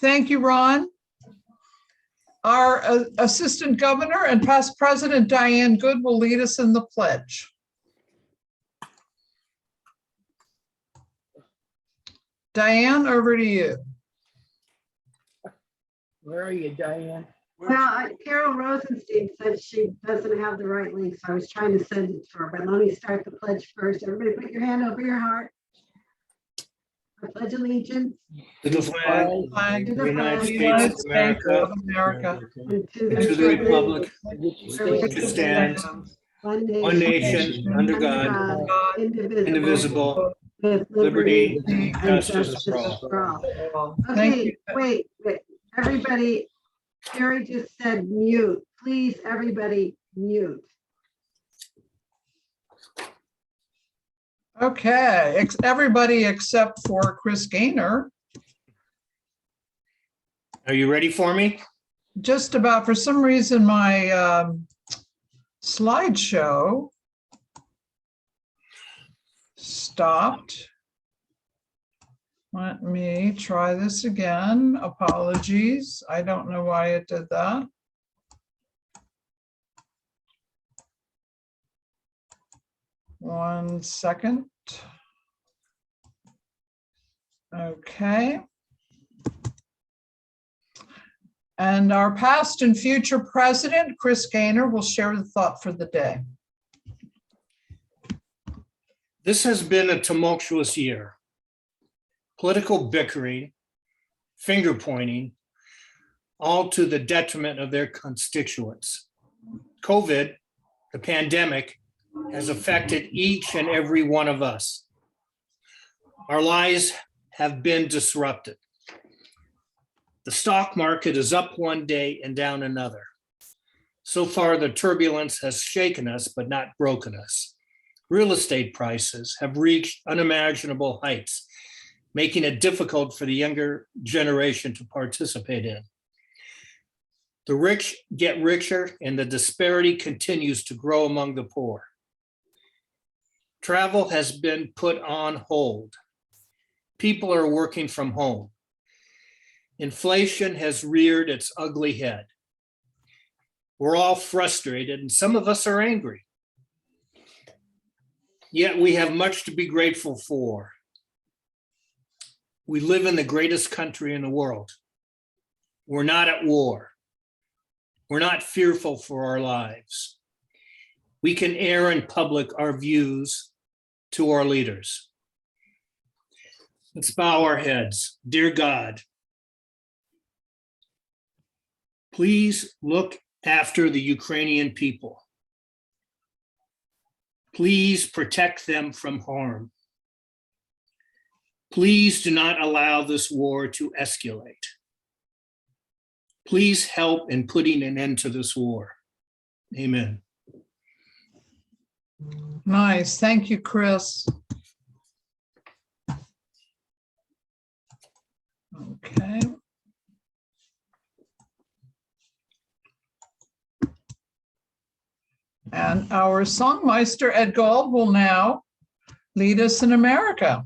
Thank you, Ron. Our Assistant Governor and Past President Diane Good will lead us in the pledge. Diane, over to you. Where are you, Diane? Well, Carol Rosenstein said she doesn't have the right link, so I was trying to send it to her, but let me start the pledge first. Everybody put your hand over your heart. I pledge allegiance To the flag Flag of the United United States of America, of America, and to and to the republic which which stands one one nation, under God, God, indivisible, with liberty and and justice for all. for all. Thank Okay, you. wait, everybody, Carrie just said mute. Please, everybody, mute. Okay, everybody except for Chris Gaynor. Are you ready for me? Just about, for some reason, my slideshow stopped. Let me try this again. Apologies. I don't know why it did that. One second. Okay. And our past and future president, Chris Gaynor, will share the thought for the day. This has been a tumultuous year. Political bickering, finger pointing, all to the detriment of their constituents. COVID, the pandemic, has affected each and every one of us. Our lives have been disrupted. The stock market is up one day and down another. So far, the turbulence has shaken us, but not broken us. Real estate prices have reached unimaginable heights, making it difficult for the younger generation to participate in. The rich get richer, and the disparity continues to grow among the poor. Travel has been put on hold. People are working from home. Inflation has reared its ugly head. We're all frustrated, and some of us are angry. Yet we have much to be grateful for. We live in the greatest country in the world. We're not at war. We're not fearful for our lives. We can air in public our views to our leaders. Let's bow our heads. Dear God, please look after the Ukrainian people. Please protect them from harm. Please do not allow this war to escalate. Please help in putting an end to this war. Amen. Nice. Thank you, Chris. Okay. And our songmeister, Ed Gold, will now lead us in America.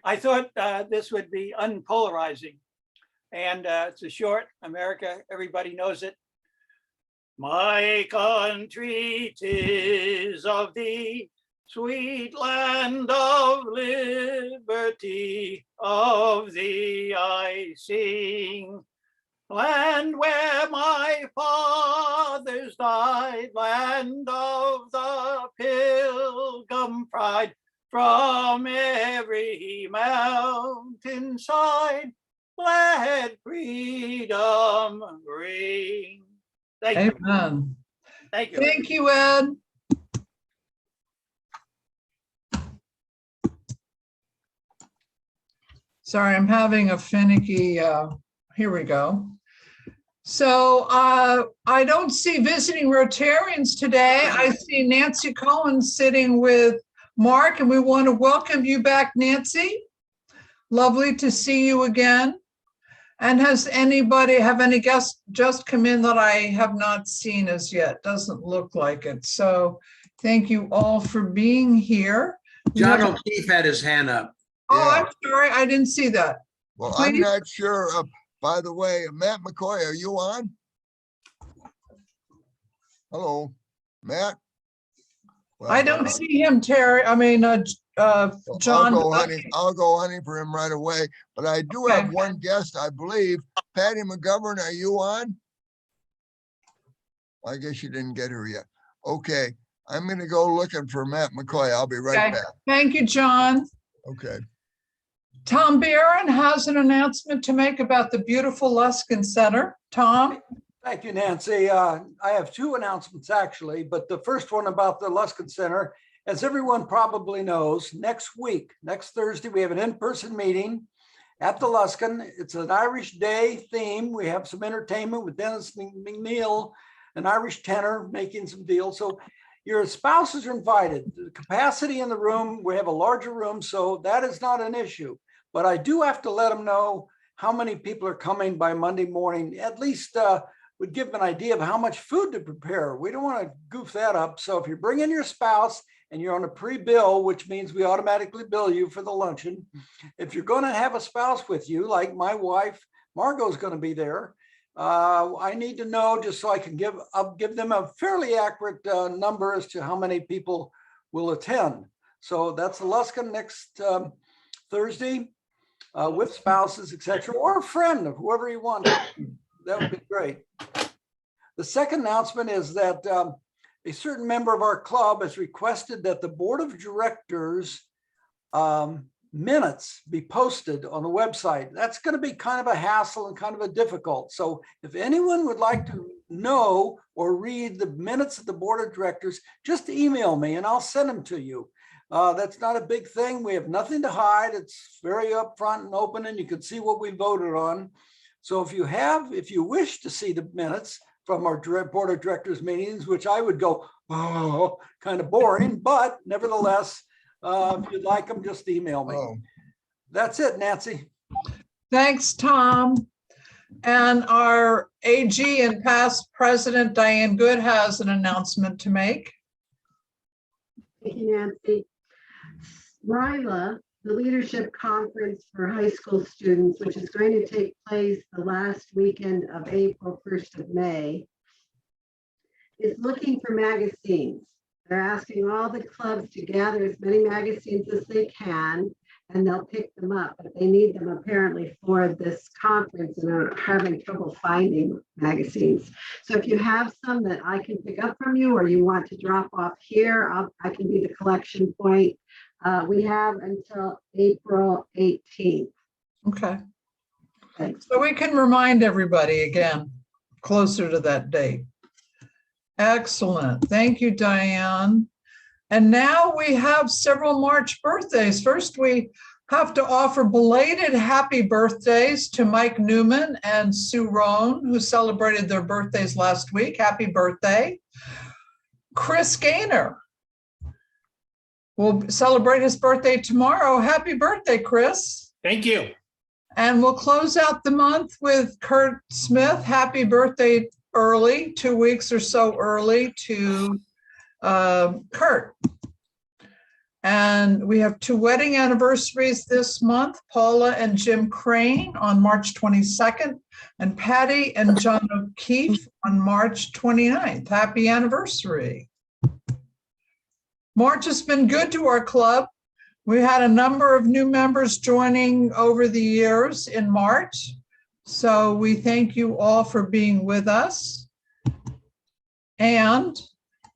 I thought this would be unpolarizing, and it's a short America, everybody knows it. My country, 'tis of thee, sweet land of liberty, of thee I sing. Land where my fathers died, land of the pilgrim pride, from every mountainside, let freedom ring. Thank you. Amen. Thank you. Thank you, Ed. Sorry, I'm having a finicky, here we go. So I don't see visiting Rotarians today. I see Nancy Cohen sitting with Mark, and we want to welcome you back, Nancy. Lovely to see you again. And have any guests just come in that I have not seen as yet? Doesn't look like it. So thank you all for being here. John O'Keefe had his hand up. Oh, I'm sorry, I didn't see that. Well, I'm Please. not sure. By the way, Matt McCoy, are you on? Hello, Matt? Well, I don't see him, Terry. I mean, John. I'll go hunting for him right away. But I do Okay. have one guest, I believe. Patty McGovern, are you on? I guess you didn't get her yet. Okay, I'm gonna go looking for Matt McCoy. I'll be right Okay. back. Thank you, John. Okay. Tom Barron has an announcement to make about the beautiful Luskin Center. Tom? Thank you, Nancy. I have two announcements actually, but the first one about the Luskin Center, as everyone probably knows, next week, next Thursday, we have an in-person meeting at the Luskin. It's an Irish Day theme. We have some entertainment with Dennis McNeil, an Irish tenor, making some deals. So your spouses are invited. The capacity in the room, we have a larger room, so that is not an issue. But I do have to let them know how many people are coming by Monday morning, at least would give them an idea of how much food to prepare. We don't want to goof that up. So if you're bringing your spouse and you're on a pre-bill, which means we automatically bill you for the luncheon. If you're going to have a spouse with you, like my wife, Margot's going to be there, I need to know just so I can give them a fairly accurate number as to how many people will attend. So that's the Luskin next Thursday with spouses, etc., or a friend of whoever you want. That would be great. The second announcement is that a certain member of our club has requested that the board of directors minutes be posted on the website. That's going to be kind of a hassle and kind of a difficult. So if anyone would like to know or read the minutes of the board of directors, just email me and I'll send them to you. That's not a big thing. We have nothing to hide. It's very upfront and open, and you can see what we voted on. So if you wish to see the minutes from our board of directors meetings, which I would go, oh, kind of boring, but nevertheless, if you'd like them, just email me. Oh, That's it, Nancy. Thanks, Tom. And our AG and past president, Diane Good, has an announcement to make. Thank you, Nancy. RILA, the Leadership Conference for High School Students, which is going to take place the last weekend of April, 1st of May, is looking for magazines. They're asking all the clubs to gather as many magazines as they can, and they'll pick them up. But they need them apparently for this conference and are having trouble finding magazines. So if you have some that I can pick up from you or you want to drop off here, I can be the collection point. We have until April 18th. Okay. Thanks. So we can remind everybody again, closer to that date. Excellent. Thank you, Diane. And now we have several March birthdays. First, we have to offer belated happy birthdays to Mike Newman and Sue Rohn, who celebrated their birthdays last week. Happy birthday. Chris Gaynor will celebrate his birthday tomorrow. Happy birthday, Chris. Thank you. And we'll close out the month with Kurt Smith. Happy birthday early, 2 weeks or so early to Kurt. And we have 2 wedding anniversaries this month, Paula and Jim Crane on March 22nd, and Patty and John O'Keefe on March 29th. Happy anniversary. March has been good to our club. We had a number of new members joining over the years in March. So we thank you all for being with us. And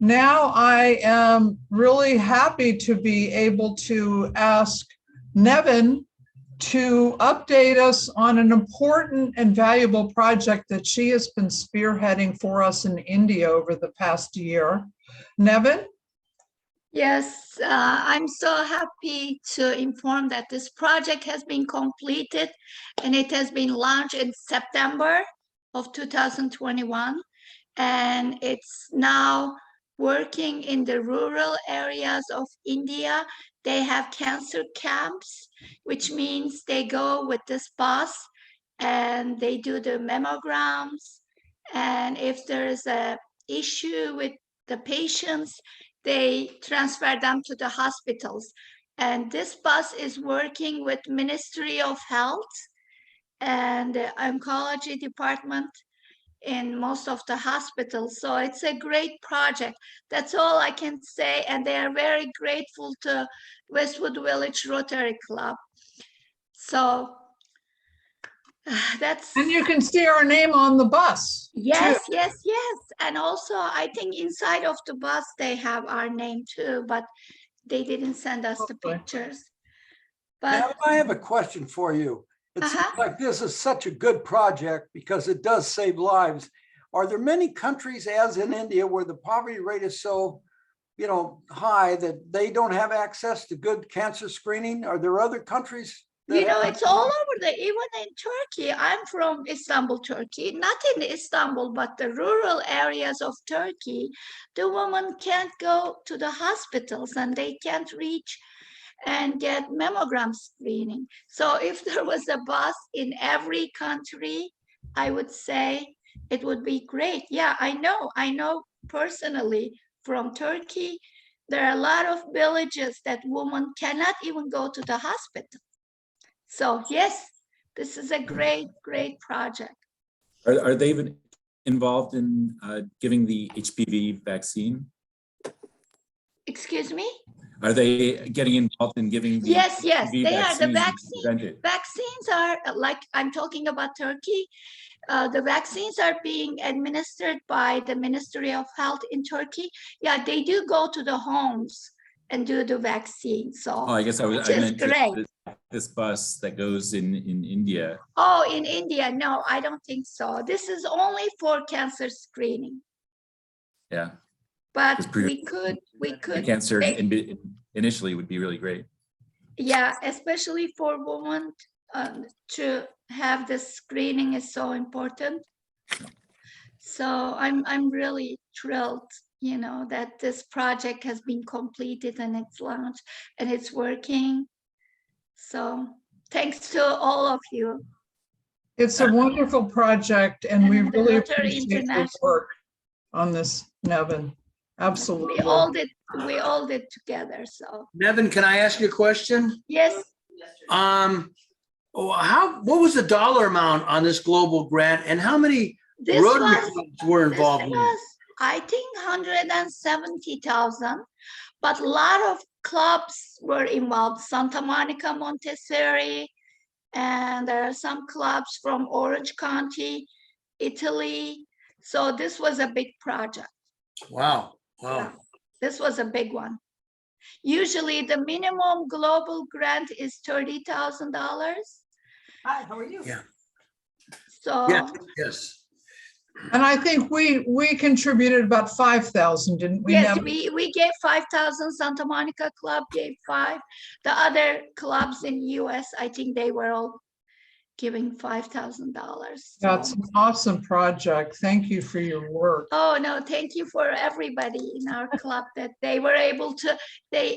now I am really happy to be able to ask Nevin to update us on an important and valuable project that she has been spearheading for us in India over the past year. Nevin? Yes, I'm so happy to inform that this project has been completed and it has been launched in September of 2021. And it's now working in the rural areas of India. They have cancer camps, which means they go with this bus and they do the mammograms. And if there is an issue with the patients, they transfer them to the hospitals. And this bus is working with Ministry of Health and the oncology department in most of the hospitals. So it's a great project. That's all I can say. And they are very grateful to Westwood Village Rotary Club. So that's. And you can see our name on the bus. Yes, yes, yes. And also, I think inside of the bus, they have our name too, but they didn't send us the Okay. pictures. Now, But I have a question for you. It seems Uh-huh. like this is such a good project because it does save lives. Are there many countries, as in India, where the poverty rate is so, high that they don't have access to good cancer screening? Are there other countries? that you know, have- it's all over even in Turkey. I'm from Istanbul, Turkey. Not in Istanbul, but the rural areas of Turkey. The women can't go to the hospitals and they can't reach and get mammogram screening. So if there was a bus in every country, I would say it would be great. Yeah, I know personally from Turkey, there are a lot of villages that women cannot even go to the hospital. So yes, this is a great, great project. Are they even involved in giving the HPV vaccine? Excuse me? Are they getting involved in giving the Yes, yes, HPV they are. The vaccine? to prevent it? vaccines are like I'm talking about Turkey. The vaccines are being administered by the Ministry of Health in Turkey. Yeah, they do go to the homes and do the vaccine. So Oh, I guess I which is meant great. this bus that goes in India. Oh, in India, no, I don't think so. This is only for cancer screening. Yeah, But It's we could cancer make- initially would be really great. yeah, especially for women to have this screening is so important. So I'm really thrilled, that this project has been completed and it's launched and it's working. So thanks to all of you. It's a wonderful project and we And the really Rotary appreciate your International. work on this, Nevin. Absolutely. We all did together. So Nevin, can I ask you a question? yes, What was the dollar amount on this global grant and how many this Rotary was clubs were involved in it? I think 170,000, but a lot of clubs were involved. Santa Monica Montessori, and there are some clubs from Orange County, Italy. So this was a big project. Wow, Yeah, wow. this was a big one. Usually the minimum global grant is $30,000. Hi, how are you? Yeah. So Yes. And I think we contributed about 5,000, didn't we? yes, Nevin? we gave 5,000. Santa Monica Club gave 5. The other clubs in US, I think they were all giving $5,000. That's an awesome project. Thank you for your work. Oh, no, thank you for everybody in our club that they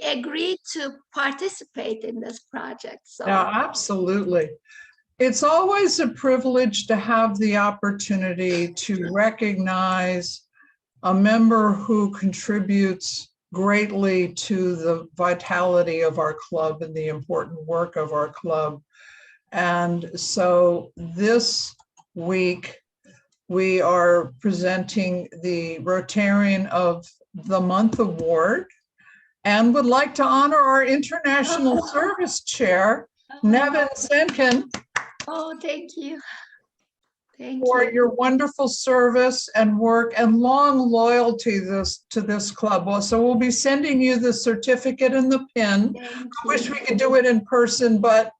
agreed to participate in this project. So Yeah, absolutely. It's always a privilege to have the opportunity to recognize a member who contributes greatly to the vitality of our club and the important work of our club. And so this week, we are presenting the Rotarian of the Month Award and would like to honor our International Service Chair, Nevin Senkin, oh, thank you. Thank for you. your wonderful service and work and long loyalty to this club. Well, so we'll be sending you the certificate and the pin. Thank I you. wish we could do it in person, but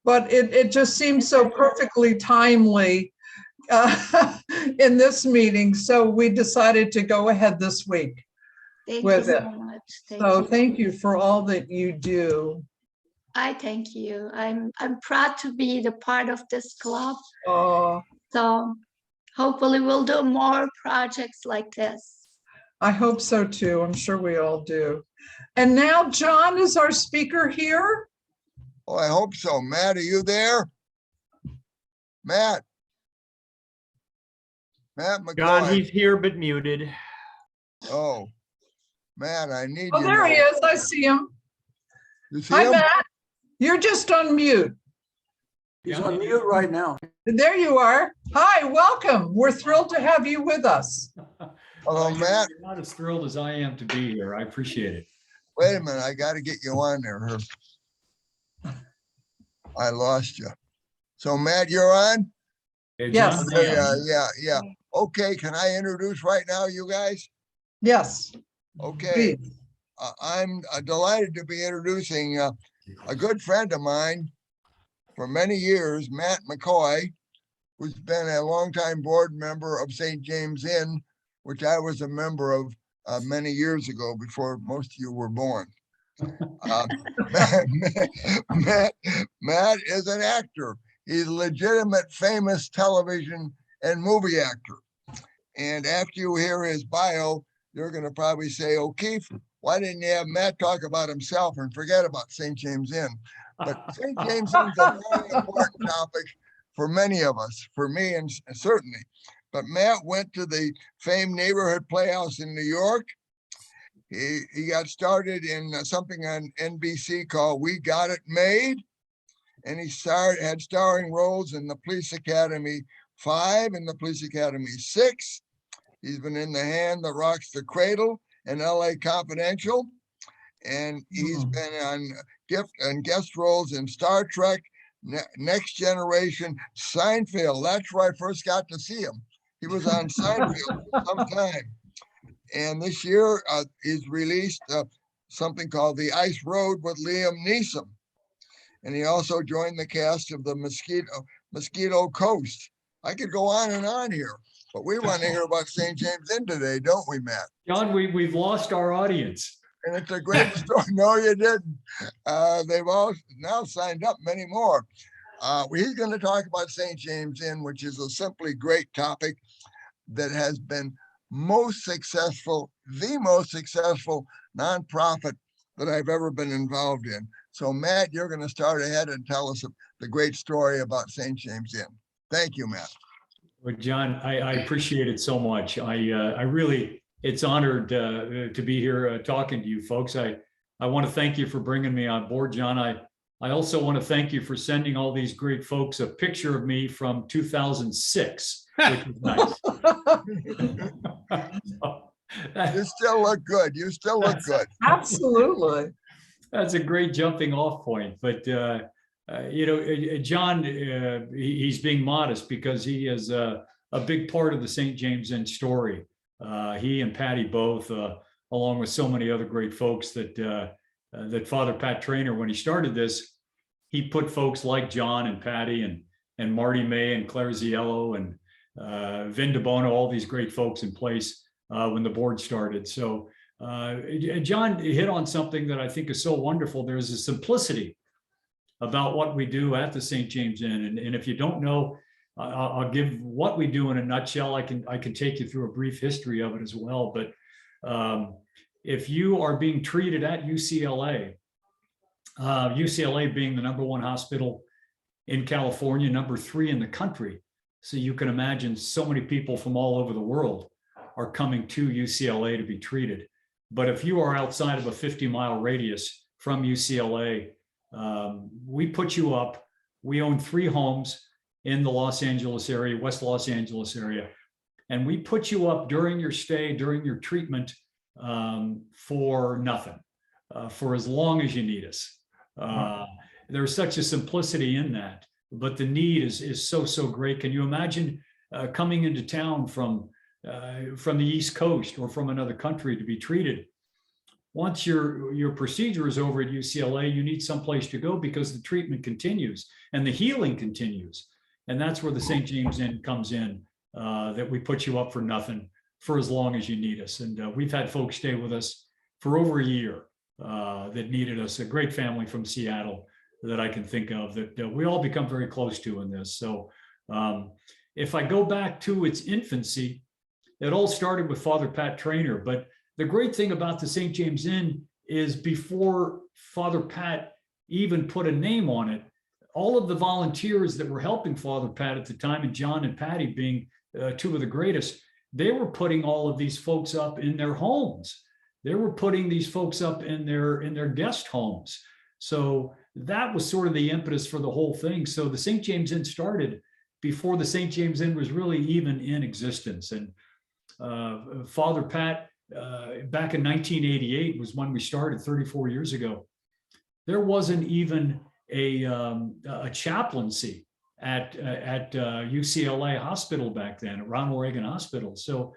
it just seems so perfectly timely in this meeting. So we decided to go ahead this week. Thank with you it. so much. So thank you for all that you do. I thank you. I'm proud to be the part of this club. Oh, So hopefully we'll do more projects like this. I hope so too. I'm sure we all do. And now John is our speaker here. Oh, I hope so. Matt, are you there? Matt? Matt John, McCoy. he's here but muted. Oh, Matt, I need Oh, you. there he now. is. I see him. You see Hi, him? Matt. You're just on mute. He's on mute right now. There you are. Hi, welcome. We're thrilled to have you with us. Hello, Matt. You're not as thrilled as I am to be here. I appreciate it. Wait a minute, I gotta get you on there. Herb. I lost you. So Matt, you're on? Hey, Yes. John, Yeah. Okay, can I introduce right now, you guys? Yes. Okay, Please. I'm delighted to be introducing a good friend of mine for many years, Matt McCoy, who's been a longtime board member of St. James Inn, which I was a member of many years ago before most of you were born. Matt is an actor. He's a legitimate, famous television and movie actor. And after you hear his bio, you're going to probably say, O'Keefe, why didn't you have Matt talk about himself and forget about St. James Inn? But St. James Inn is a very important topic for many of us, for me and certainly. But Matt went to the famed neighborhood playhouse in New York. He got started in something on NBC called We Got It Made. And he had starring roles in the Police Academy 5 and the Police Academy 6. He's been in The Hand That Rocks the Cradle and LA Confidential. And he's been on guest roles in Star Trek, Next Generation, Seinfeld. That's where I first got to see him. He was on Seinfeld for some time. And this year he's released something called The Ice Road with Liam Neeson. And he also joined the cast of the Mosquito Coast. I could go on and on here, but we want to hear about St. James Inn today, don't we, Matt? John, we've lost our audience. And it's a great story. No, you didn't. They've all now signed up, many more. He's going to talk about St. James Inn, which is a simply great topic that has been the most successful nonprofit that I've ever been involved in. So Matt, you're going to start ahead and tell us the great story about St. James Inn. Thank you, Matt. Well, John, I appreciate it so much. I really, it's honored to be here talking to you folks. I want to thank you for bringing me on board, John. I also want to thank you for sending all these great folks a picture of me from 2006, which is nice. You still look good. You still look good. Absolutely. That's a great jumping off point. But, John, he's being modest because he is a big part of the St. James Inn story. He and Patty both, along with so many other great folks that Father Pat Trainer, when he started this, he put folks like John and Patty and Marty May and Claire Ziello and Vin DeBono, all these great folks in place when the board started. So John hit on something that I think is so wonderful. There's a simplicity about what we do at the St. James Inn. And if you don't know, I'll give what we do in a nutshell. I can take you through a brief history of it as well. But if you are being treated at UCLA, UCLA being the #1 hospital in California, #3 in the country. So you can imagine so many people from all over the world are coming to UCLA to be treated. But if you are outside of a 50-mile radius from UCLA, we put you up. We own 3 homes in the Los Angeles area, West Los Angeles area. And we put you up during your stay, during your treatment for nothing, for as long as you need us. There's such a simplicity in that, but the need is so great. Can you imagine coming into town from the East Coast or from another country to be treated? Once your procedure is over at UCLA, you need someplace to go because the treatment continues and the healing continues. And that's where the St. James Inn comes in, that we put you up for nothing for as long as you need us. And we've had folks stay with us for over a year that needed us, a great family from Seattle that I can think of that we all become very close to in this. So if I go back to its infancy, it all started with Father Pat Trainer. But the great thing about the St. James Inn is before Father Pat even put a name on it, all of the volunteers that were helping Father Pat at the time, and John and Patty being 2 of the greatest, they were putting all of these folks up in their homes. They were putting these folks up in their guest homes. So that was sort of the impetus for the whole thing. So the St. James Inn started before the St. James Inn was really even in existence. And Father Pat, back in 1988 was when we started 34 years ago. There wasn't even a chaplaincy at UCLA Hospital back then, at Ronald Reagan Hospital. So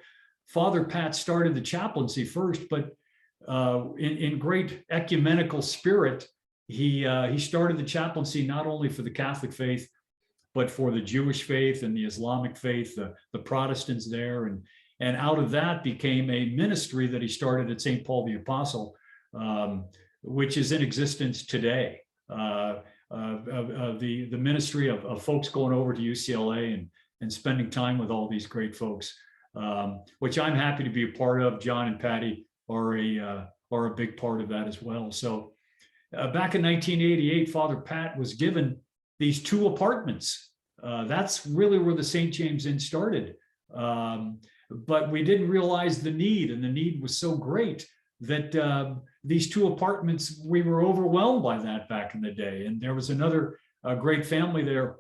Father Pat started the chaplaincy first, but in great ecumenical spirit, he started the chaplaincy not only for the Catholic faith, but for the Jewish faith and the Islamic faith, the Protestants there. And out of that became a ministry that he started at St. Paul the Apostle, which is in existence today. The ministry of folks going over to UCLA and spending time with all these great folks, which I'm happy to be a part of. John and Patty are a big part of that as well. So back in 1988, Father Pat was given these 2 apartments. That's really where the St. James Inn started. But we didn't realize the need, and the need was so great that these 2 apartments, we were overwhelmed by that back in the day. And there was another great family there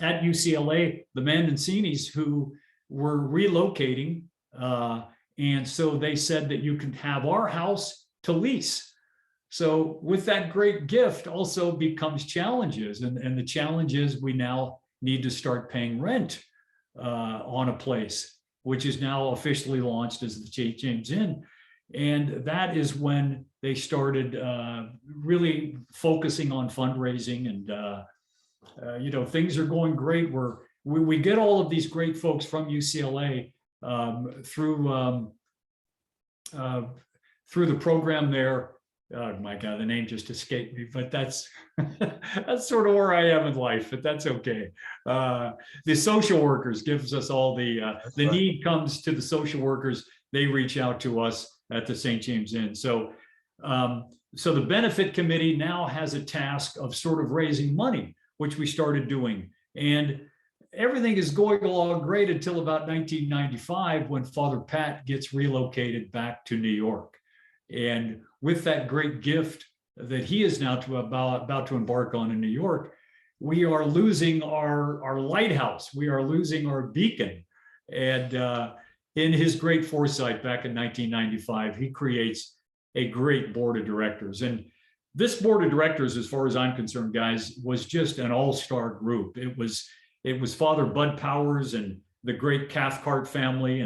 at UCLA, the Mandancinis, who were relocating. And so they said that you can have our house to lease. So with that great gift also becomes challenges. And the challenge is we now need to start paying rent on a place, which is now officially launched as the St. James Inn. And that is when they started really focusing on fundraising. And, things are going great. We get all of these great folks from UCLA through the program there. Oh my God, the name just escaped me, but that's sort of where I am in life, but that's okay. The social workers gives us all the need comes to the social workers. They reach out to us at the St. James Inn. So the benefit committee now has a task of sort of raising money, which we started doing. And everything is going along great until about 1995, when Father Pat gets relocated back to New York. And with that great gift that he is now about to embark on in New York, we are losing our lighthouse. We are losing our beacon. And in his great foresight back in 1995, he creates a great board of directors. And this board of directors, as far as I'm concerned, guys, was just an all-star group. It was Father Bud Powers and the great Cathcart family,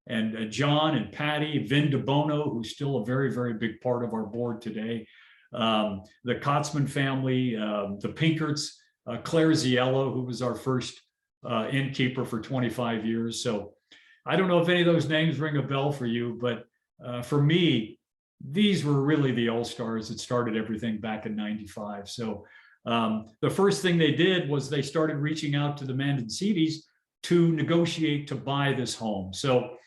and John and Patty, Vin DeBono, who's still a very, very big part of our board today, the Kotzman family, the Pinkerts, Claire Ziello, who was our first innkeeper for 25 years. So I don't know if any of those names ring a bell for you, but for me, these were really the all-stars that started everything back in 95. So the first thing they did was they started reaching out to the Mandancinis to negotiate to buy this home. So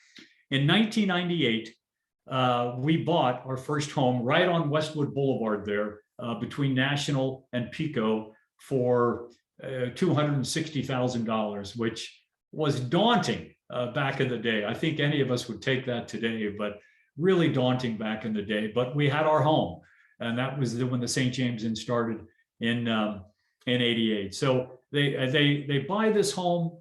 in 1998, we bought our first home right on Westwood Boulevard there, between National and Pico, for $260,000, which was daunting back in the day. I think any of us would take that today, but really daunting back in the day. But we had our home, and that was when the St. James Inn started in '88. So they buy this home.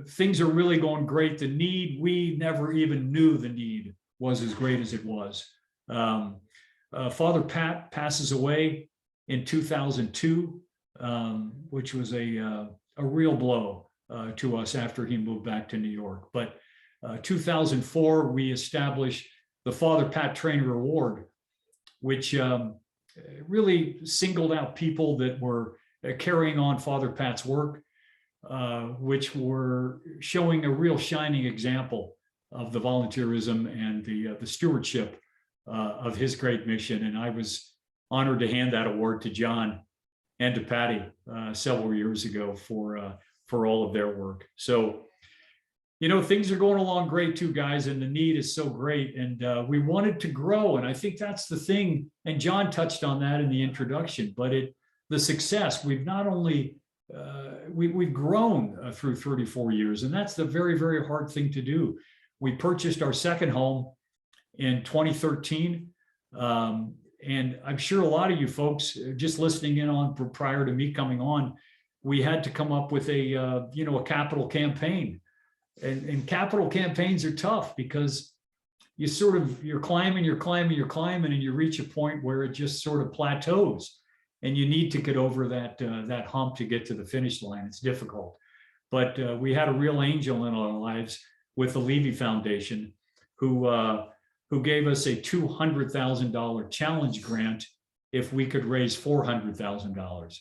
Things are really going great. The need, we never even knew the need was as great as it was. Father Pat passes away in 2002, which was a real blow to us after he moved back to New York. But 2004, we established the Father Pat Trainer Award, which really singled out people that were carrying on Father Pat's work, which were showing a real shining example of the volunteerism and the stewardship of his great mission. And I was honored to hand that award to John and to Patty several years ago for all of their work. So, things are going along great too, guys, and the need is so great. And we wanted to grow. And I think that's the thing. And John touched on that in the introduction, but the success, we've not only we've grown through 34 years, and that's the very, very hard thing to do. We purchased our second home in 2013, And I'm sure a lot of you folks just listening in on prior to me coming on, we had to come up with a capital campaign. And capital campaigns are tough because you're climbing, and you reach a point where it just sort of plateaus, and you need to get over that hump to get to the finish line. It's difficult, but we had a real angel in our lives with the Levy Foundation, who gave us a $200,000 challenge grant if we could raise $400,000.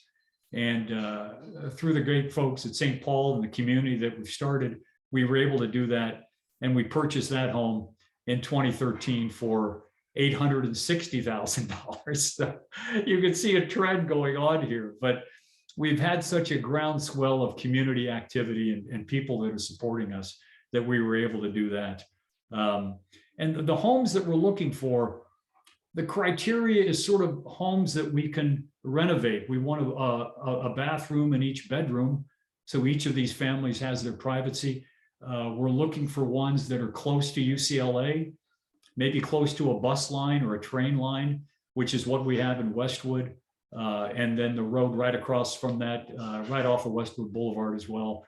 And through the great folks at St. Paul and the community that we've started, we were able to do that, and we purchased that home in 2013 for $860,000. So you can see a trend going on here, but we've had such a groundswell of community activity and people that are supporting us that we were able to do that. And the homes that we're looking for, the criteria is sort of homes that we can renovate. We want a bathroom in each bedroom, so each of these families has their privacy. We're looking for ones that are close to UCLA, maybe close to a bus line or a train line, which is what we have in Westwood. And then the road right across from that, right off of Westwood Boulevard as well.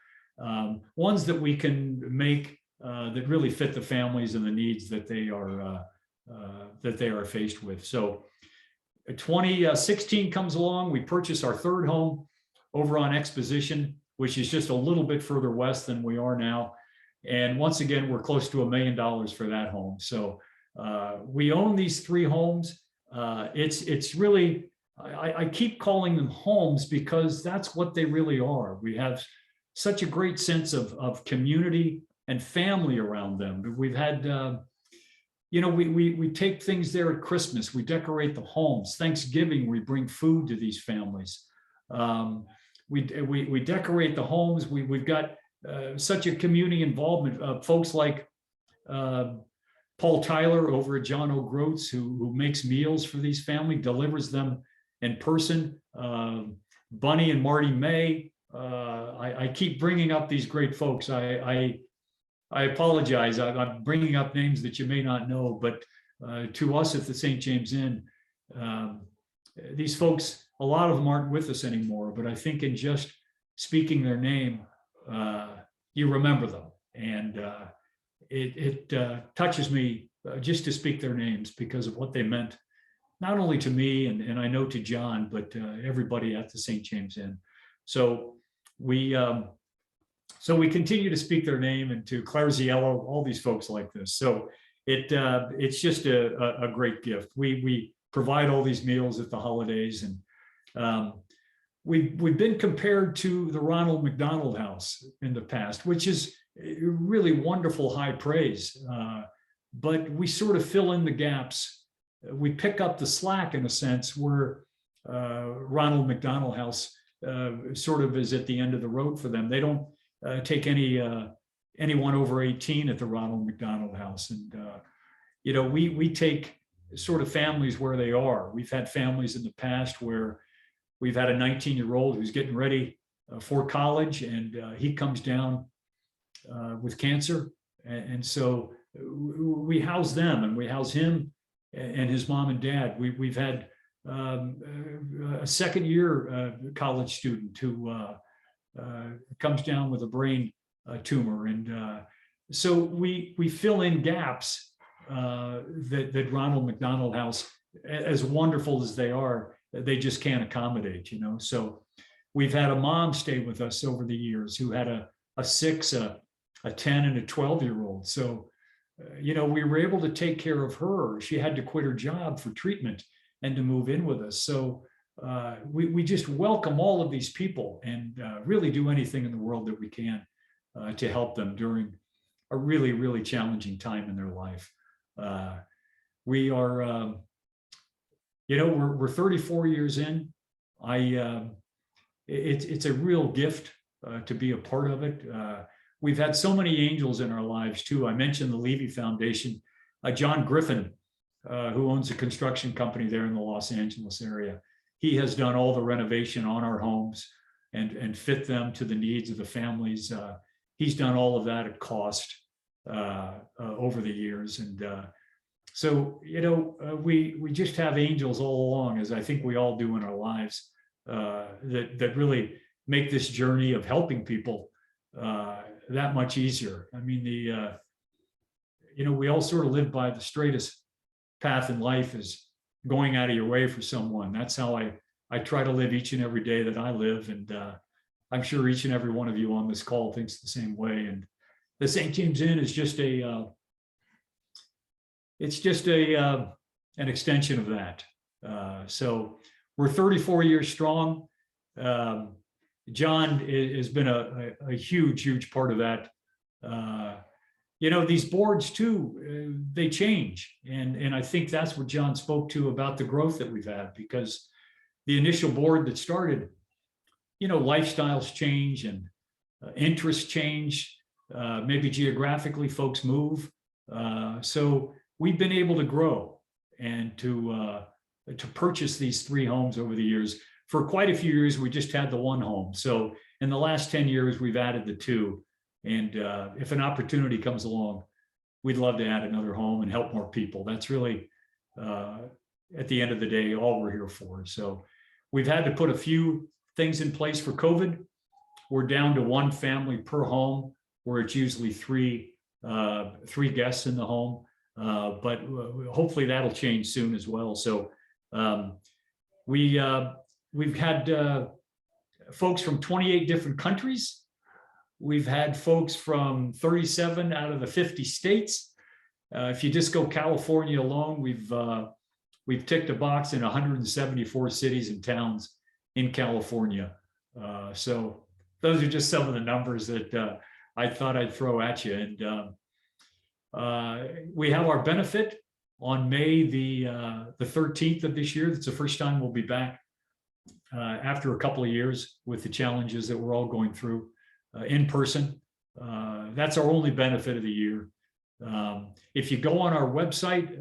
Ones that we can make that really fit the families and the needs that they are faced with. So 2016 comes along, we purchase our third home over on Exposition, which is just a little bit further west than we are now. And once again, we're close to $1 million for that home. So we own these three homes. It's really, I keep calling them homes because that's what they really are. We have such a great sense of community and family around them. We've had, we take things there at Christmas, we decorate the homes. Thanksgiving, we bring food to these families. We decorate the homes. We've got such a community involvement. Folks like Paul Tyler over at John O'Groats, who makes meals for these families, delivers them in person. Bunny and Marty May. I keep bringing up these great folks. I apologize. I'm bringing up names that you may not know, but to us at the St. James Inn, these folks, a lot of them aren't with us anymore, but I think in just speaking their name, you remember them. And it touches me just to speak their names because of what they meant, not only to me and I know to John, but everybody at the St. James Inn. So we continue to speak their name, and to Claire Ziello, all these folks like this. So it's just a great gift. We provide all these meals at the holidays, and we've been compared to the Ronald McDonald House in the past, which is really wonderful high praise. But we sort of fill in the gaps. We pick up the slack in a sense where Ronald McDonald House sort of is at the end of the road for them. They don't take anyone over 18 at the Ronald McDonald House. And, we take sort of families where they are. We've had families in the past where we've had a 19-year-old who's getting ready for college, and he comes down with cancer. And so we house them, and we house him and his mom and dad. We've had a second-year college student who comes down with a brain tumor. And so we fill in gaps that Ronald McDonald House, as wonderful as they are, they just can't accommodate, So we've had a mom stay with us over the years who had a 6, a 10, and a 12-year-old. So, we were able to take care of her. She had to quit her job for treatment and to move in with us. So we just welcome all of these people and really do anything in the world that we can to help them during a really, really challenging time in their life. We are, we're 34 years in. It's a real gift to be a part of it. We've had so many angels in our lives too. I mentioned the Levy Foundation. John Griffin, who owns a construction company there in the Los Angeles area, he has done all the renovation on our homes and fit them to the needs of the families. He's done all of that at cost over the years. And So, we just have angels all along, as I think we all do in our lives, that really make this journey of helping people that much easier. I mean, we all sort of live by the straightest path in life is going out of your way for someone. That's how I try to live each and every day that I live. And I'm sure each and every one of you on this call thinks the same way. And the St. James Inn is just an extension of that. So we're 34 years strong. John has been a huge part of that. These boards too, they change. And I think that's what John spoke to about the growth that we've had, because the initial board that started, lifestyles change and interests change. Maybe geographically folks move. So we've been able to grow and to purchase these 3 homes over the years. For quite a few years, we just had the 1 home. So in the last 10 years, we've added the 2. And if an opportunity comes along, we'd love to add another home and help more people. That's really, at the end of the day, all we're here for. So we've had to put a few things in place for COVID. We're down to 1 family per home, where it's usually 3 guests in the home. But hopefully that'll change soon as well. So we've had folks from 28 different countries. We've had folks from 37 out of the 50 states. If you just go California alone, we've ticked a box in 174 cities and towns in California. So those are just some of the numbers that I thought I'd throw at you. And we have our benefit on May the 13th of this year. That's the first time we'll be back after a couple of years with the challenges that we're all going through in person. That's our only benefit of the year. If you go on our website,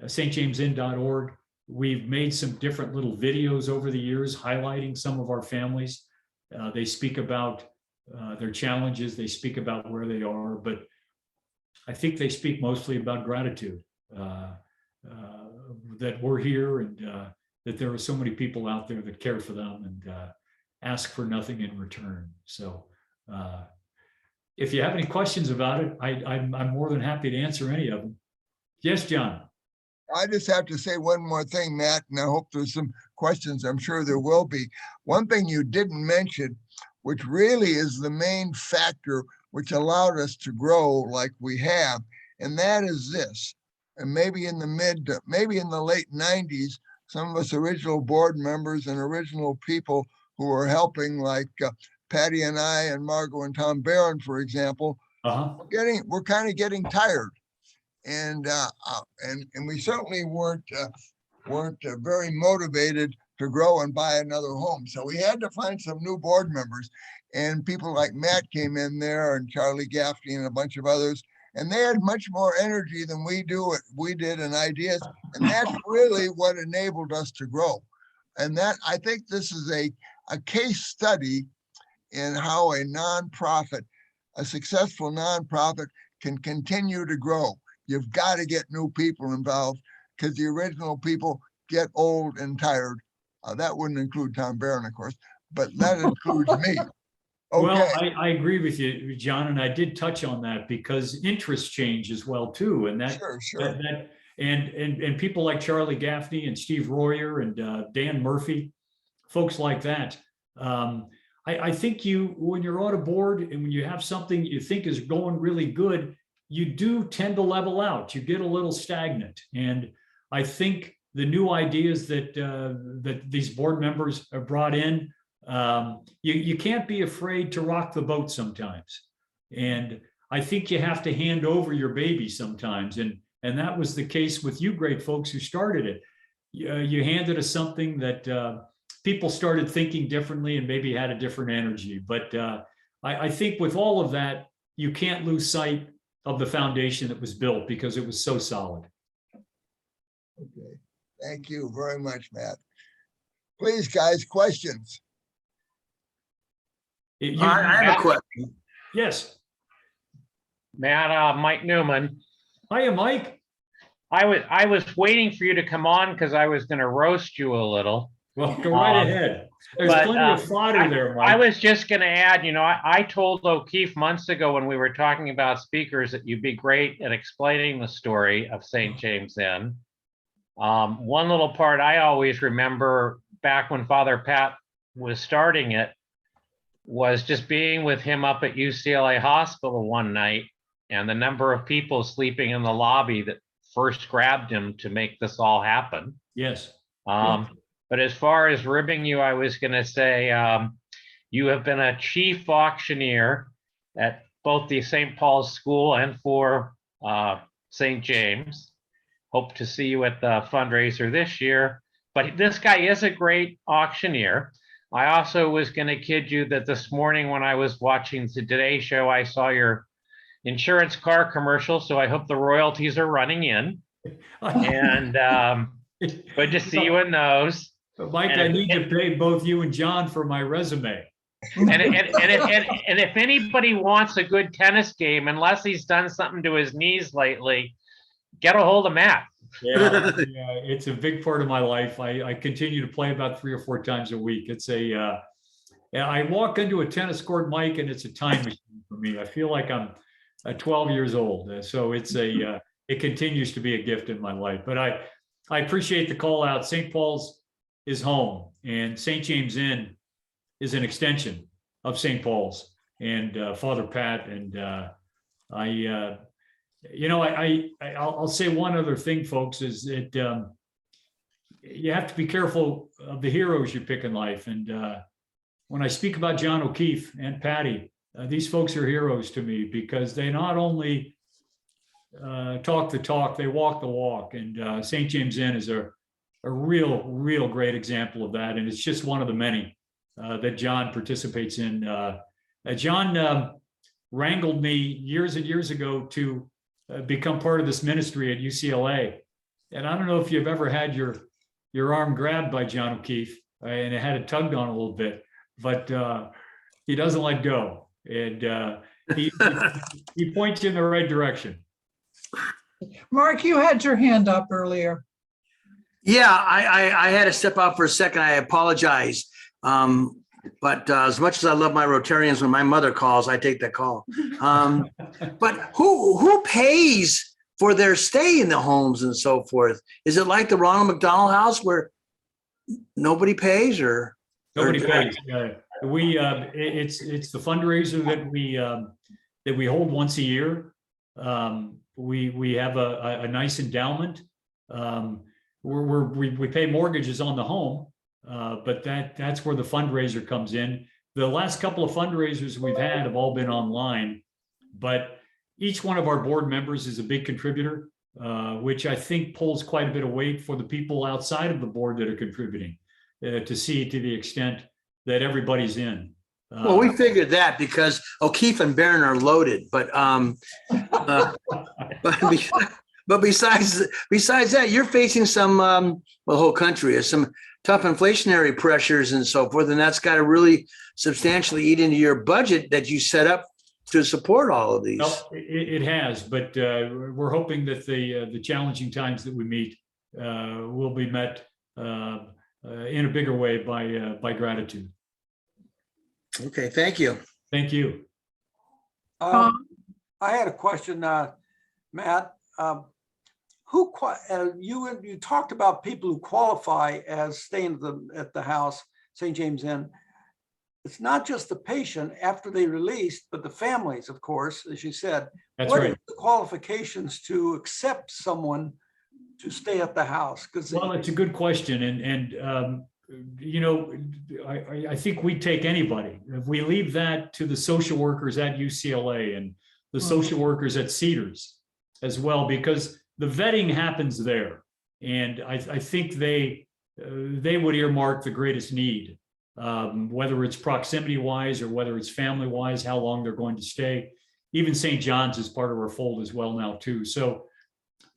stjamesinn.org, we've made some different little videos over the years highlighting some of our families. They speak about their challenges, they speak about where they are, but I think they speak mostly about gratitude, that we're here and that there are so many people out there that care for them and ask for nothing in return. So if you have any questions about it, I'm more than happy to answer any of them. Yes, John. I just have to say one more thing, Matt, and I hope there's some questions. I'm sure there will be. One thing you didn't mention, which really is the main factor which allowed us to grow like we have, and that is this. And maybe in the late 90s, some of us original board members and original people who were helping, like Patty and I and Margot and Tom Barron, for example, we're kind of getting tired. And we certainly weren't very motivated to grow and buy another home. So we had to find some new board members, and people like Matt came in there and Charlie Gaffney and a bunch of others, and they had much more energy than we did and ideas. And that's really what enabled us to grow. And that, I think this is a case study in how a successful nonprofit can continue to grow. You've got to get new people involved, because the original people get old and tired. That wouldn't include Tom Barron, of course, but that includes me. Okay. Well, I agree with you, John, and I did touch on that because interests change as well too, and that, sure. And people like Charlie Gaffney and Steve Royer and Dan Murphy, folks like that. I think when you're on a board and when you have something you think is going really good, you do tend to level out. You get a little stagnant, and I think the new ideas that these board members are brought in. You can't be afraid to rock the boat sometimes. And I think you have to hand over your baby sometimes. And that was the case with you great folks who started it. You handed us something that people started thinking differently and maybe had a different energy. But I think with all of that, you can't lose sight of the foundation that was built because it was so solid. Okay. Thank you very much, Matt. Please, guys, questions. I have a question. Yes. Matt, Mike Newman. Hiya, Mike. I was waiting for you to come on because I was going to roast you a little. Well, go right ahead. There's but, plenty of fodder there, Mike. I was just going to add, you know, I told O'Keefe months ago when we were talking about speakers that you'd be great at explaining the story of St. James Inn. One little part I always remember back when Father Pat was starting it was just being with him up at UCLA Hospital one night and the number of people sleeping in the lobby that first grabbed him to make this all happen. Yes. But as far as ribbing you, I was going to say you have been a chief auctioneer at both the St. Paul's School and for St. James. Hope to see you at the fundraiser this year. But this guy is a great auctioneer. I also was going to kid you that this morning when I was watching the Today Show, I saw your insurance car commercial. So I hope the royalties are running in. And good to see you in those. But Mike, I need to pay both you and John for my resume. And if anybody wants a good tennis game, unless he's done something to his knees lately, get a hold of Matt. Yeah, it's a big part of my life. I continue to play about 3 or 4 times a week. It's I walk into a tennis court, Mike, and it's a time machine for me. I feel like I'm 12 years old. So it continues to be a gift in my life. But I appreciate the call out. St. Paul's is home, and St. James Inn is an extension of St. Paul's and Father Pat. And I'll say one other thing, folks, is that you have to be careful of the heroes you pick in life. And when I speak about John O'Keefe and Patty, these folks are heroes to me because they not only talk the talk, they walk the walk. And St. James Inn is a real great example of that. And it's just one of the many that John participates in. John wrangled me years and years ago to become part of this ministry at UCLA. And I don't know if you've ever had your arm grabbed by John O'Keefe and it had it tugged on a little bit, but he doesn't let go. And he points you in the right direction. Mark, you had your hand up earlier. Yeah, I had to step out for a second. I apologize. But as much as I love my Rotarians, when my mother calls, I take that call. But who pays for their stay in the homes and so forth? Is it like the Ronald McDonald House where nobody pays, or nobody pays? It's the fundraiser that we hold once a year. We have a nice endowment. We pay mortgages on the home. But that's where the fundraiser comes in. The last couple of fundraisers we've had have all been online, but each one of our board members is a big contributor, which I think pulls quite a bit of weight for the people outside of the board that are contributing to see to the extent that everybody's in. Well, we figured that because O'Keefe and Barron are loaded, but besides that, you're facing some, the whole country is some tough inflationary pressures and so forth, and that's got to really substantially eat into your budget that you set up to support all of these. Well, it has, but we're hoping that the challenging times that we meet will be met in a bigger way by gratitude. Okay, thank you. Thank you. I had a question, Matt. You talked about people who qualify as staying at the house, St. James Inn. It's not just the patient after they released, but the families, of course, as you said. That's what right. are the qualifications to accept someone to stay at the house? Well, it's a good question, and I think we take anybody. If we leave that to the social workers at UCLA and the social workers at Cedars as well, because the vetting happens there, and I think they would earmark the greatest need, whether it's proximity wise or whether it's family wise, how long they're going to stay. Even St. John's is part of our fold as well now too. So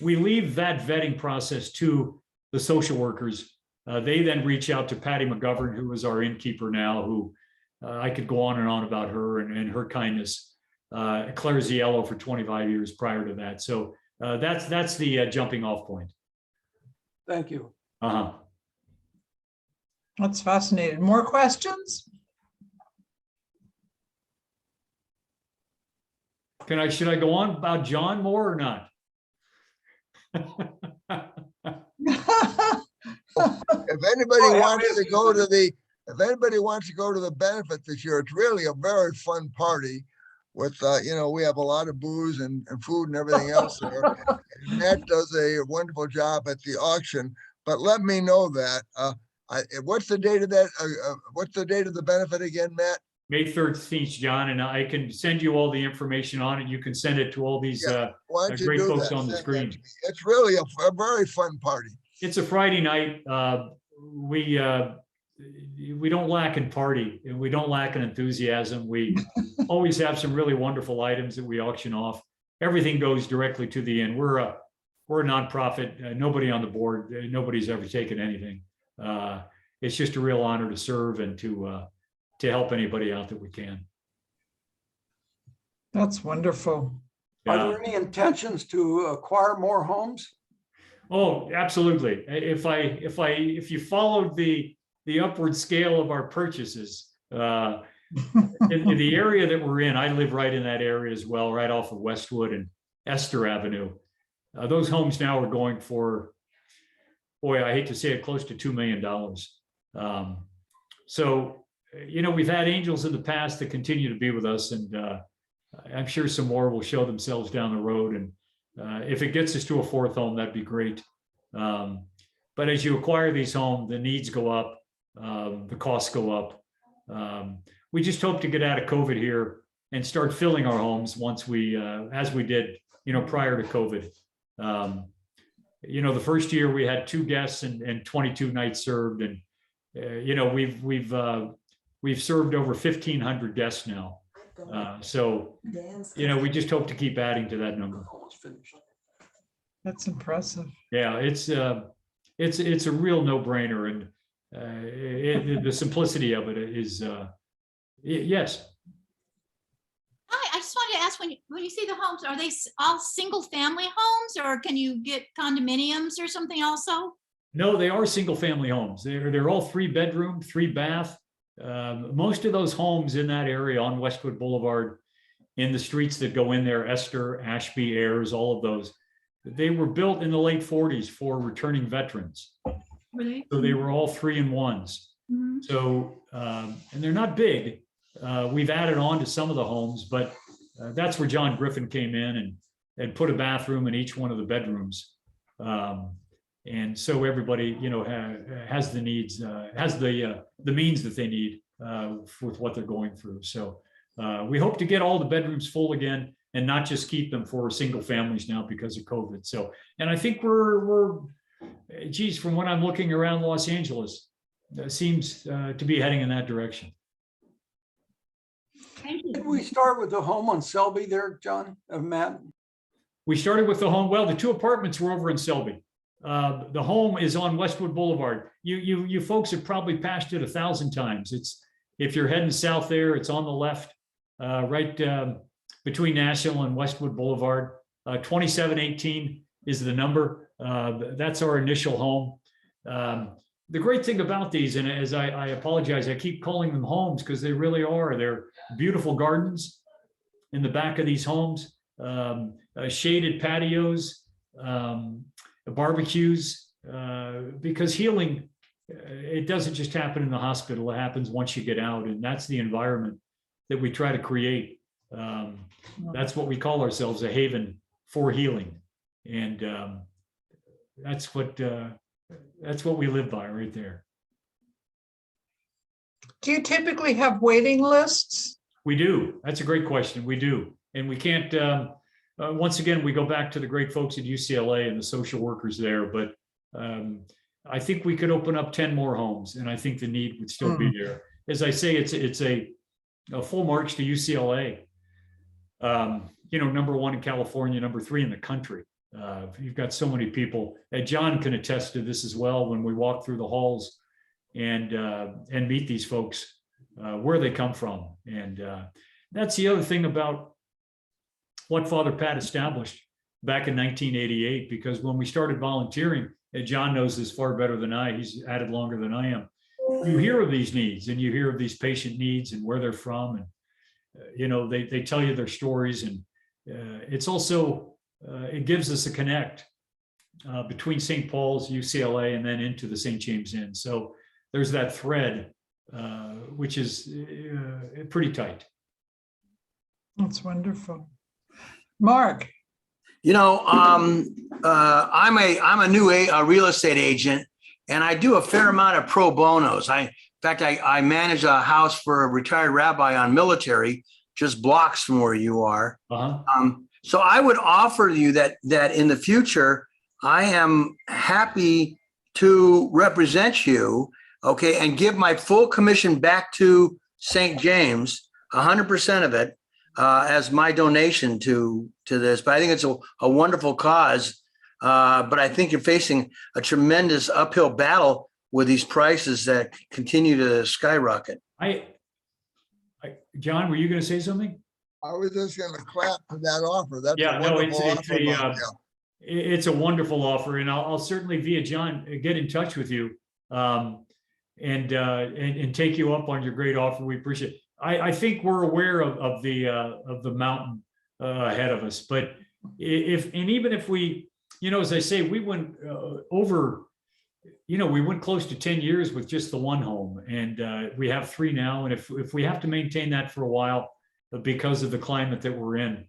we leave that vetting process to the social workers. They then reach out to Patty McGovern, who is our innkeeper now, who I could go on and on about her and her kindness. Claire Ziello for 25 years prior to that. So that's the jumping off point. Thank you. Uh-huh. That's fascinating. More questions? Should I go on about John more or not? If anybody wants to go to the, if anybody wants to go to the benefit this year, it's really a very fun party with, we have a lot of booze and food and everything else there. And Matt does a wonderful job at the auction, but let me know that. What's the date of that? What's the date of the benefit again, Matt? May 13th, John, and I can send you all the information on it. You can send it to all these Why don't you great do folks that? on the Send that screen. to me. It's really a very fun party. It's a Friday night. We don't lack in party, and we don't lack in enthusiasm. We always have some really wonderful items that we auction off. Everything goes directly to the end. We're a nonprofit. Nobody on the board. Nobody's ever taken anything. It's just a real honor to serve and to help anybody out that we can. That's wonderful. Are there any intentions to acquire more homes? Oh, absolutely. If you followed the upward scale of our purchases, in the area that we're in, I live right in that area as well, right off of Westwood and Esther Avenue. Those homes now are going for, boy, I hate to say it, close to $2 million. So, we've had angels in the past that continue to be with us, and I'm sure some more will show themselves down the road. And if it gets us to a fourth home, that'd be great. But as you acquire these homes, the needs go up, the costs go up. We just hope to get out of COVID here and start filling our homes once we, as we did, prior to COVID. The first year we had 2 guests and 22 nights served, and we've served over 1,500 guests now. So we just hope to keep adding to that number. That's impressive. Yeah, it's a real no-brainer, and the simplicity of it is yes. Hi, I just wanted to ask, when you see the homes, are they all single family homes, or can you get condominiums or something also? No, they are single-family homes. They're all 3-bedroom, 3-bath. Most of those homes in that area on Westwood Boulevard, in the streets that go in there, Esther, Ashby, Ayers, all of those, they were built in the late 40s for returning veterans. Really? So they were all 3-in-1s. Mm-hmm. So, and they're not big. We've added on to some of the homes, but that's where John Griffin came in and put a bathroom in each one of the bedrooms. And so everybody, has the needs, has the means that they need with what they're going through. So we hope to get all the bedrooms full again and not just keep them for single families now because of COVID. So, and I think we're from when I'm looking around Los Angeles, seems to be heading in that direction. Thank you. Did we start with the home on Selby there, John, Matt? We started with the home. Well, the 2 apartments were over in Selby. The home is on Westwood Boulevard. You folks have probably passed it 1,000 times. If you're heading south there, it's on the left, right between National and Westwood Boulevard. 2718 is the number. That's our initial home. The great thing about these, and as I apologize, I keep calling them homes because they really are. They're beautiful gardens in the back of these homes, shaded patios, barbecues, because healing, it doesn't just happen in the hospital. It happens once you get out, and that's the environment that we try to create. That's what we call ourselves, a haven for healing, and that's what we live by right there. Do you typically have waiting lists? We do. That's a great question. We do, and we can't. Once again, we go back to the great folks at UCLA and the social workers there, but I think we could open up 10 more homes, and I think the need would still be there. As I say, it's a full march to UCLA. Number 1 in California, number 3 in the country. You've got so many people. John can attest to this as well. When we walk through the halls and meet these folks, where they come from, and that's the other thing about what Father Pat established. back in 1988, because when we started volunteering, and John knows this far better than I, he's at it longer than I am. You hear of these needs and you hear of these patient needs and where they're from. And, they tell you their stories. And it's also, it gives us a connect between St. Paul's, UCLA, and then into the St. James Inn. So there's that thread, which is pretty tight. That's wonderful. Mark. I'm a new real estate agent, and I do a fair amount of pro bonos. In fact, I manage a house for a retired rabbi on Military, just blocks from where you are. So I would offer you that in the future, I am happy to represent you, okay, and give my full commission back to St. James, 100% of it, as my donation to this. But I think it's a wonderful cause. But I think you're facing a tremendous uphill battle with these prices that continue to skyrocket. John, were you going to say something? I was just going to clap for that offer. That's Yeah, a no, wonderful offer. it's a wonderful offer, and I'll certainly via John get in touch with you and take you up on your great offer. We appreciate it. I think we're aware of the mountain ahead of us, but even if we, as I say, we went we went close to 10 years with just the one home, and we have 3 now. And if we have to maintain that for a while because of the climate that we're in,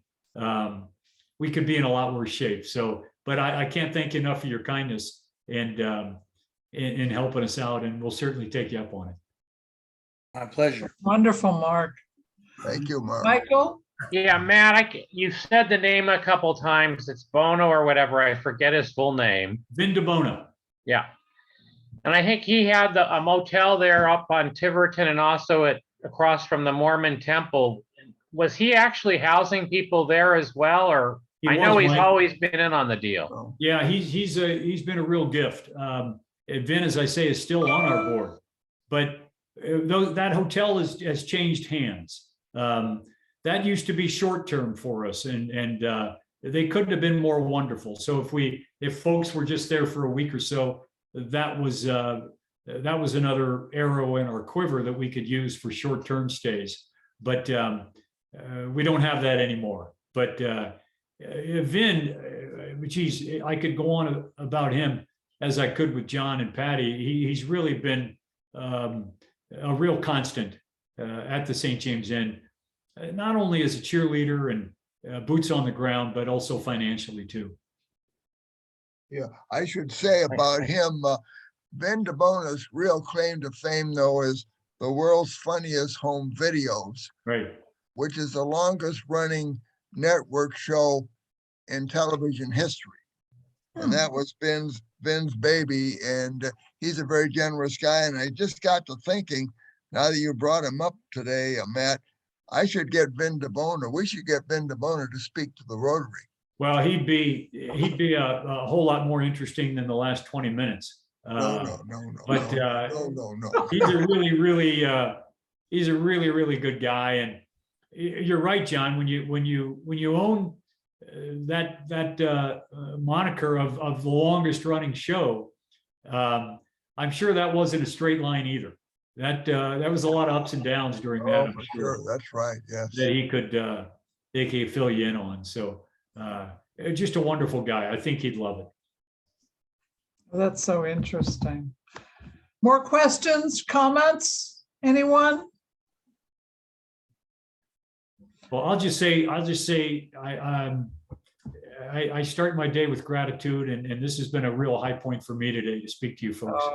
we could be in a lot worse shape. So, but I can't thank you enough for your kindness and in helping us out, and we'll certainly take you up on it. My pleasure. Wonderful, Mark. Thank you, Mark. Michael? Yeah, Matt, you said the name a couple times. It's Bono or whatever. I forget his full name. Vin DeBona. Yeah. And I think he had a motel there up on Tiverton and also across from the Mormon temple. Was he actually housing people there as well? Or I know he's always been in on the deal. Yeah, he's been a real gift. Vin, as I say, is still on our board, but that hotel has changed hands. That used to be short term for us, and they couldn't have been more wonderful. So if folks were just there for a week or so, that was another arrow in our quiver that we could use for short term stays. But we don't have that anymore. But Vin, geez, I could go on about him as I could with John and Patty. He's really been a real constant at the St. James Inn, not only as a cheerleader and boots on the ground, but also financially too. Yeah, I should say about him, Ben DeBona's real claim to fame, though, is the world's funniest home videos, right? Which is the longest running network show in television history. And that was Ben's baby. And he's a very generous guy. And I just got to thinking, now that you brought him up today, Matt, I should get Vin DeBona. We should get Vin DeBona to speak to the Rotary. Well, he'd be a whole lot more interesting than the last 20 minutes. No. He's a really good guy. And you're right, John, when you own that moniker of the longest running show, I'm sure that wasn't a straight line either. That was a lot of ups and downs during that. I'm sure. That's right. Yes. That he could fill you in on. So just a wonderful guy. I think he'd love it. That's so interesting. More questions, comments? Anyone? Well, I'll just say I start my day with gratitude, and this has been a real high point for me today to speak to you folks.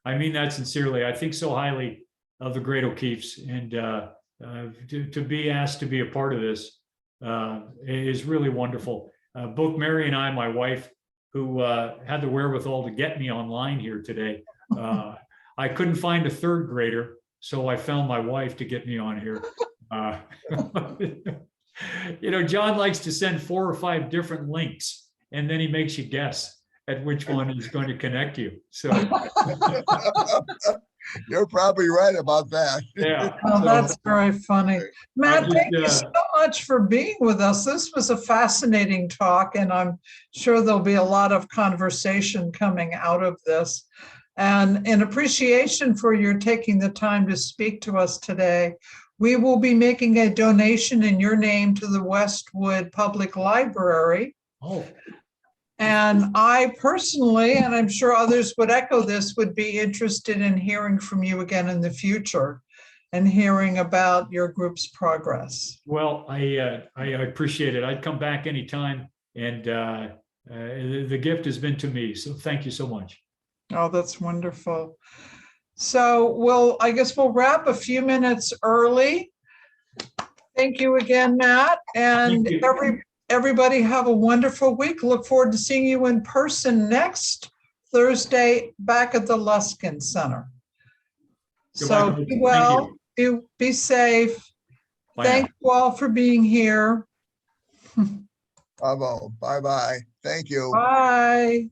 I mean that sincerely. I think so highly of the great O'Keeffes, and to be asked to be a part of this is really wonderful. Both Mary and I, my wife, who had the wherewithal to get me online here today, I couldn't find a third grader, so I found my wife to get me on here. John likes to send 4 or 5 different links, and then he makes you guess at which one he's going to connect you. So you're probably right about that. Yeah. Oh, that's very funny. Matt, thank you so much for being with us. This was a fascinating talk, and I'm sure there'll be a lot of conversation coming out of this. And in appreciation for your taking the time to speak to us today, we will be making a donation in your name to the Westwood Public Library. Oh, And I personally, and I'm sure others would echo this, would be interested in hearing from you again in the future and hearing about your group's progress. well, I appreciate it. I'd come back anytime, and the gift has been to me. So thank you so much. Oh, that's wonderful. So I guess we'll wrap a few minutes early. Thank you again, Matt. And Thank you. everybody have a wonderful week. Look forward to seeing you in person next Thursday back at the Luskin Center. Goodbye, So guys. be well, be safe. Bye now. Thank you all for being here. Bravo. Bye-bye. Thank you. Bye.